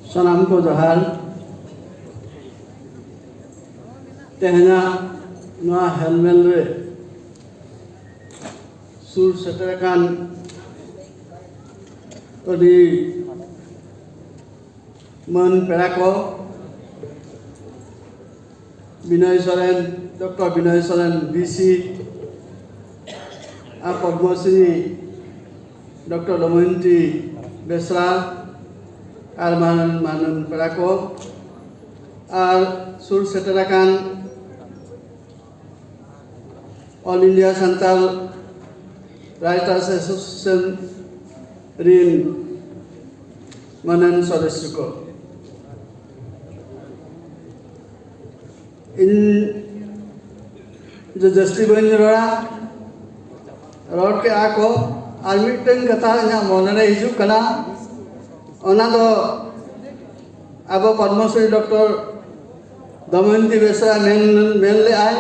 Salam ko johar tehna noa helmel re sur seterakan odi man perako Binoy Soren Dr. Binoy Soren BC Padmashri Dr. Damayanti Besra আর মানুন পেরাকো আর সুর সেটেরাকান all India Santal writers association রিন মানন সদস্য को इन जो जस्टी बन रहा रोड के आको और मिटन कथा ना मोनरे हिजू कना ओना दो अब पद्मश्री डॉक्टर दमयंती बेसरा मेनले आए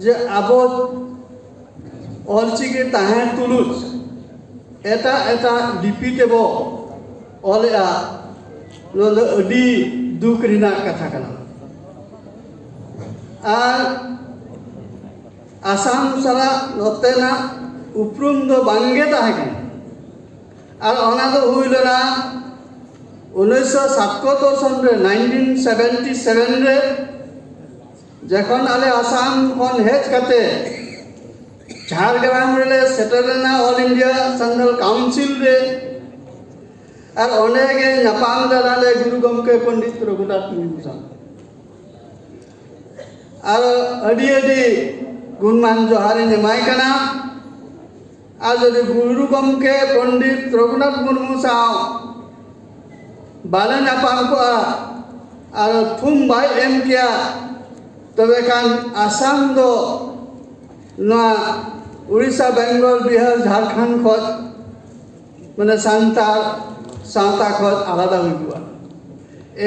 जे अब अलचिकी ताहे तुलुज एटा एटा डिपिटेबो ओलेआ नोले अडी दुख रिना कथा कना आर आसाम सारा नतेना उपरुम दो बांगे ताहे कना और ओना दो हुइलना 1977 सन रे 1977 रे जखन आले आसाम खन हेज कते झारग्राम रे सेटलना ऑल इंडिया संथाल काउंसिल रे और ओनेगे नापाम दालाले गुरु गमके पंडित रघुनाथ मुर्मू और अडी अडी गुणमान जोहारी नेमाय कना आज गुरु गमके पंडित रघुनाथ मुर्मू साव बाले नापाम को और थुम बाय एम किया तबे खान आसाम दो ना उड़ीसा बेंगल बिहार झारखंड खत माने सांताल सावता खत आलादा हुआ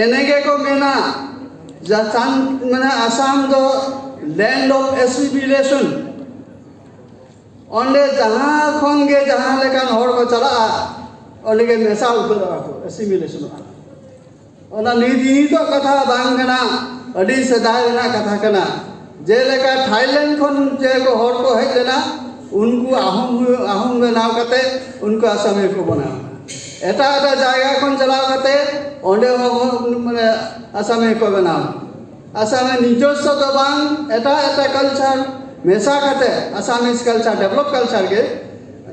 एनेगे को मेना जातान माने आसाम दो लैंड ऑफ एसिमिलेशन ओंडे जहाँ खन गे जहाँ लेकान हर को चला ओंडे के मेसा उतर को एसिमिलेशन ओना निधि तो कथा बांग कना अडी सदाय ना कथा कना जे लेका थाईलैंड खन जे को हर को हेज लेना उनको आहम में नाव कते उनको आसामे को बना एटा एटा जायगा खन चलाव कते ओंडे माने आसामे को बनाओ आसामे निजस्व तो बांग एटा एटा कल्चर मेसा कते आसामीज कल्चर डेवलप कल्चर के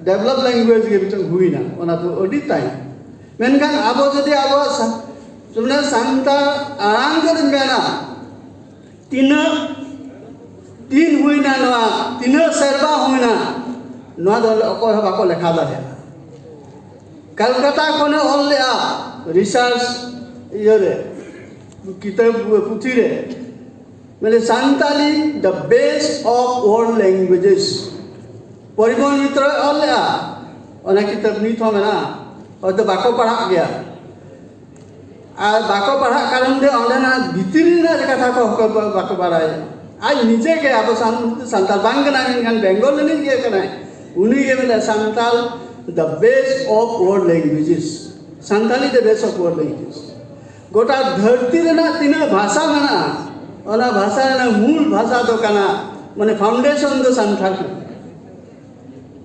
डेवलप लैंग्वेज के बिचन हुई ना ओना तो अडी ताई मेनखान आबो जदि आबो तुमने सांता आराम कर मेना तीन हुई ना नवा तीन सेरबा हुई ना नवा दो अको बाको लेखा दारे कलकत्ता कोने ऑल ले रिसर्च इरे किताब पुथी रे मैंने Santali the base of world languages Parimal Mitra all ले ओना किताब नी थो मेना और तो बाको पढ़ा गया और बाको पढ़ा कारण दे ओंडेना भितरी ना कथा को बाको बाराय आज नीचे के अब सांताल बांगना इनखान बेंगल नहीं के कना उन्हीं के मेले Santal the base of world languages Santali the base of world languages गोटा धरती रे ना तीन भाषा मेना ओना भाषा ना मूल भाषा दो कना माने फाउंडेशन दो सांताल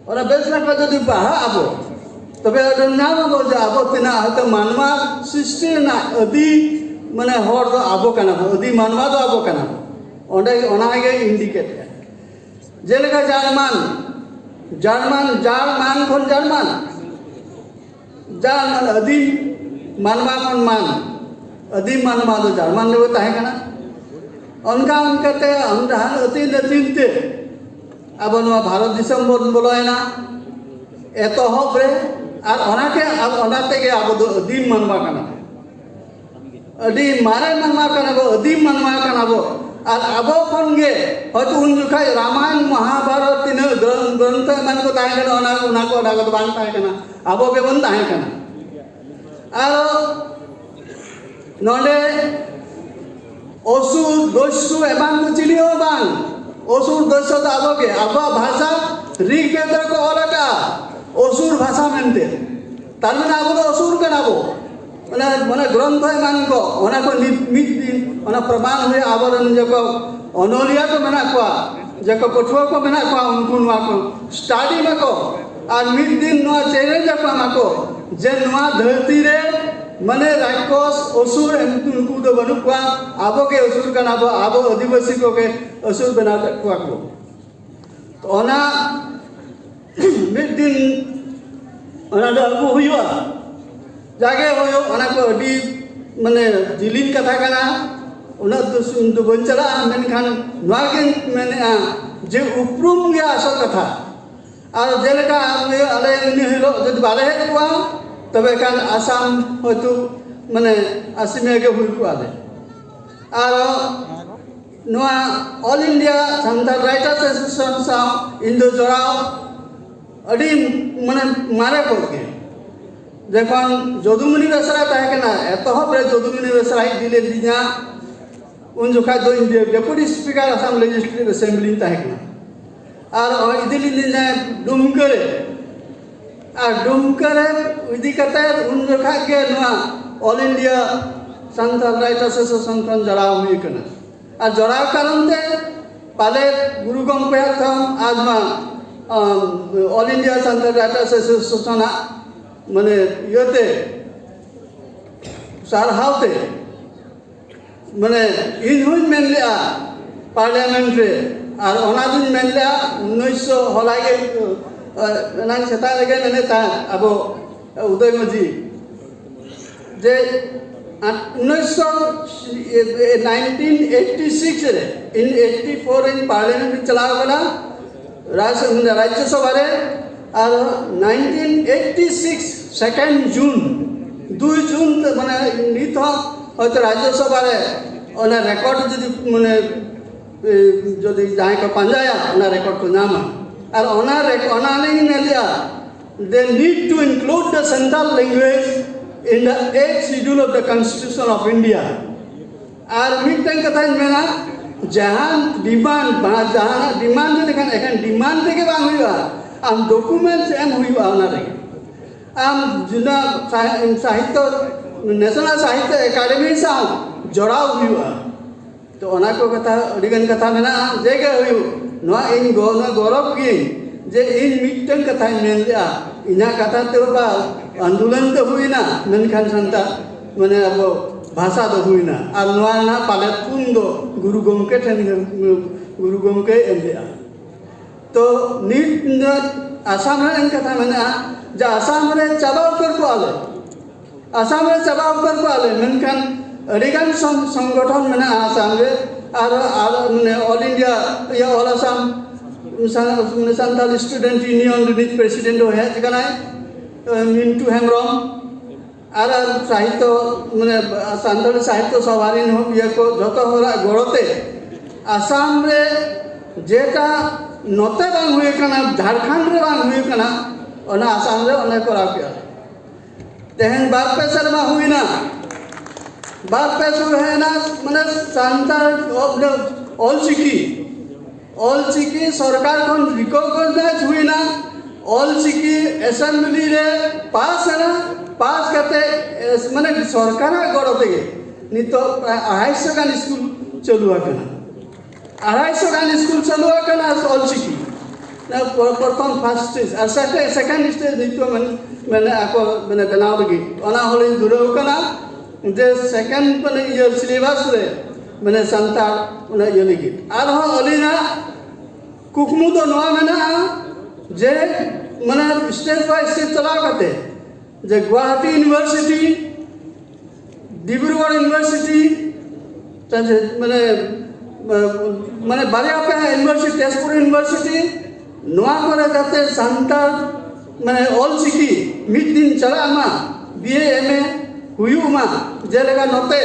ओना बेस ना का जदि पढ़ा आबो तबे नाम बोल जा आबो तिना हते मानवा सृष्टि ना अदि माने हर दो आबो कना अदि मानवा दो आबो कना ओंडे ओनागे इंडिकेट है जेलेका जर्मन खन जर्मन अदि मानवा खन मान अदि मानवा दो जर्मन ले ताहे कना उनका उनकते हम जहां अति लतिनते अब नवा भारत दिसम बोलोयना एतो होबरे और ओनाके अब ओनाते के अब अदि मानवा कना अदि मारे मानवा कना बो अदि मानवा कना बो और अब खन गे हयतो उन जुखा रामायण महाभारत तीन ग्रंथ एमान को ताहे कना ओना को बांग ताहे कना अब के बन ताहे कना और नोडे असुर दस्यु एमान को चिलियो बांग असुर दस्यु तो अब के अब भाषा ऋग्वेद को ओलका असुर भाषा मेनते तार माने अब तो असुर कना बो माने ग्रंथ एमान को ओना को मिद दिन ओना प्रमाण हुए आबरन जको अनोलिया को मेना को जको पठुआ को मेना को उनको नुआ को स्टडी में को और मिद दिन नुआ चैलेंज को माको जे नुआ धरती रे माने राक्षस असुर उनको तो बनु को आबो के असुर कना बो आबो आदिवासी को के असुर बना को तो ओना मिद दिन ओना दो अबो हुआ जागे होयो ओना को अडी माने जिलिन कथा कना ओना तो बन चला मेनखान नवागिन मेने जे उपरुम गया असल कथा और जेलेका आले इन हिलो जदि बाले हे को तबे कान आसाम होतु माने आसिमे के हुई को आले और नवा all India Santal writers association सा इंदो जोराव अडी माने मारे को के जखन जदुमणि बेसरा ताहे कना एतहब रे जदुमणि बेसरा दिले दिना उन जुखा दो deputy speaker Assam legislative assembly ताहे कना और इदिली दिना डुमकरे और डुमकरे इदी कते उन जुखा के नवा all India Santal writers association खन जराव हुई कना और जराव कारण ते पाले गुरु गंगे थम आज मा all India Santal writers association माने योते सारहावते माने इन हुई मेन लिया पार्लियामेंट रे और ओना दिन मेन लिया 1900 हलागे नान सेता लगे मेने ता अब उदय मजी जे 1986 रे इन 84 इन पार्लियामेंट चलाव गला राज्यसभा रे और 1986 2 जून 2 जून माने नित हयतो राज्यसभा रे ओना रेकॉर्ड जदि माने जदि जाय को पंजाया ओना रेकॉर्ड को नाम और ओना नहीं Nelia they need to include the Santal language in the 8th schedule of the Constitution of India और मिटन कथा मेना जहां डिमांड देखन एखन डिमांड के बांग हुआ आम डॉक्यूमेंट्स एम हुआ ओना रे आम जुना साहित्य नेशनल साहित्य एकेडमी सा जोड़ाव हुआ तो ओना को कथा अडिगन कथा मेना जेगे हुई नवा इन गौरव की जे इन मिटन कथा मेन दिया इना कथा ते बा आंदोलन तो हुई ना मेनखान संता माने अब भाषा तो हुई ना और नवा ना पाले पुन दो गुरु गंगे ठन गुरु गंगे एम दिया तो नीट आसाम रे कथा मेना जे आसाम रे चाबा कर को आले आसाम रे चाबा कर को आले मेनखान अडिगान संगठन मेना आसाम रे और माने ऑल इंडिया या all Assam Santal student union रिलीज प्रेसिडेंट है जगनाय मिंटू हेमब्रम और साहित्य माने सांताल साहित्य सभारिन हो ये को जतो होरा गड़ते आसाम रे जेटा नोते बांग हुए कना झारखंड रे बांग हुए कना ओना आसाम रे ओने करा के तेहन बात पे शर्मा हुई ना बात पे शुरू है ना माने सांताल ऑल चिकी सरकार कोन रिकॉग्नाइज हुई ना ऑल चिकी असेंबली रे पास है ना पास करते माने सरकार गड़ते नितो 250 गान स्कूल चलुआ कना 250 गान स्कूल चलुआ कना ऑल चिकी ना प्रथम फर्स्ट स्टेज और सेकंड स्टेज नितो माने आको माने बनाव लगी ओना होले जुड़ो कना जे सेकंड माने ये सिलेबस रे माने सांताल ओना ये लगी और हो अलीना कुकमु तो नवा मेना जे माने स्टेज बाय स्टेज चला करते जे गुवाहाटी यूनिवर्सिटी डिब्रूगढ़ यूनिवर्सिटी तजे माने माने बारिया पे यूनिवर्सिटी तेजपुर यूनिवर्सिटी नवा करे जाते सांताल माने ऑल चिकी मिड दिन चला मा बीए एमए हुयुमा जेलेगा नते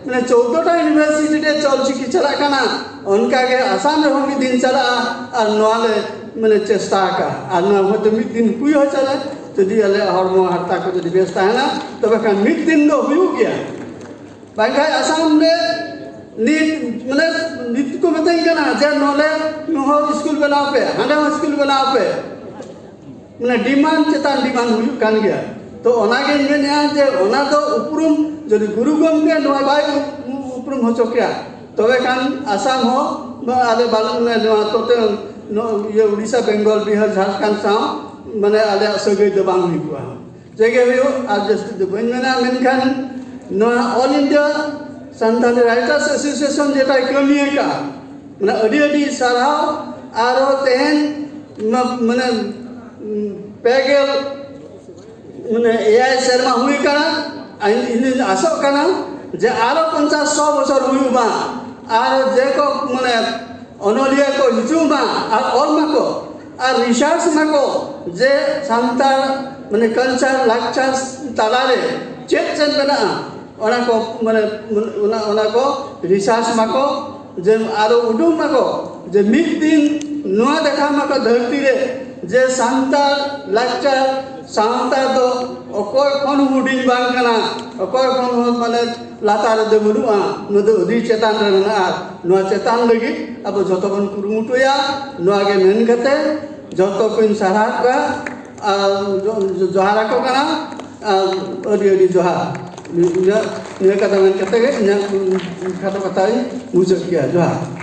मैंने 14टा यूनिवर्सिटी रे चलचिकी चला काना उनका के आसाम रे हम दिन चला और नवाले मैंने चेष्टा का और ना हो तो मिद दिन हुई हो चले जदि अले हरमो हरता को जदि बेस्ता है ना तब का मिद दिन दो हुई गया बांका आसाम रे नीट मैंने नीट को बताई करना जे नोले नो स्कूल बनाओ पे हांडा स्कूल बनाओ पे मैंने डिमांड चेतान डिमांड हुई कान गया तो ओनागे मेना जे ओना तो उपरुम जदि गुरु गमके नोय बाय उपरुम हो चोकिया तबे कान आसाम हो आले बालम ने नोआ तोते ये उड़ीसा बेंगल बिहार झारखंड साव माने आले सगै दो बांग हुई को जेगे हुयो आज जस्ट द बन्ना मेनखान नोआ all India Santali writers association जेटा कमिए का माने अडी अडी साराव आरो तेन माने पेगेल माने एआई शर्मा हुई कना इन आसो कना जे आरो 50-100 बছর हुईबा आरो जे को माने अनलिया को हिजुमा और ऑलमा को और रिसर्च मको जे सांतार माने कल्चर लाक्चर तालारे चेक चेक बना ओना को माने ओना को रिसर्च मको जे आरो उडुम मको जे मिद दिन नुआ देखा मको धरती रे जे सांतार लाक्चर सांता तो अकोय कोन हुडिंग बांग कना अकोय कोन माने लातार दे बनुआ नदो अदि चेतान रे ना नुआ चेतान लगी अब जतो बन कुरुमुटुया नुआ के मेन कते जतो पिन सारा का जोहारा को कना अदि अदि जोहार ने कथा मेन कते के खाता बताई मुझे किया जोहार।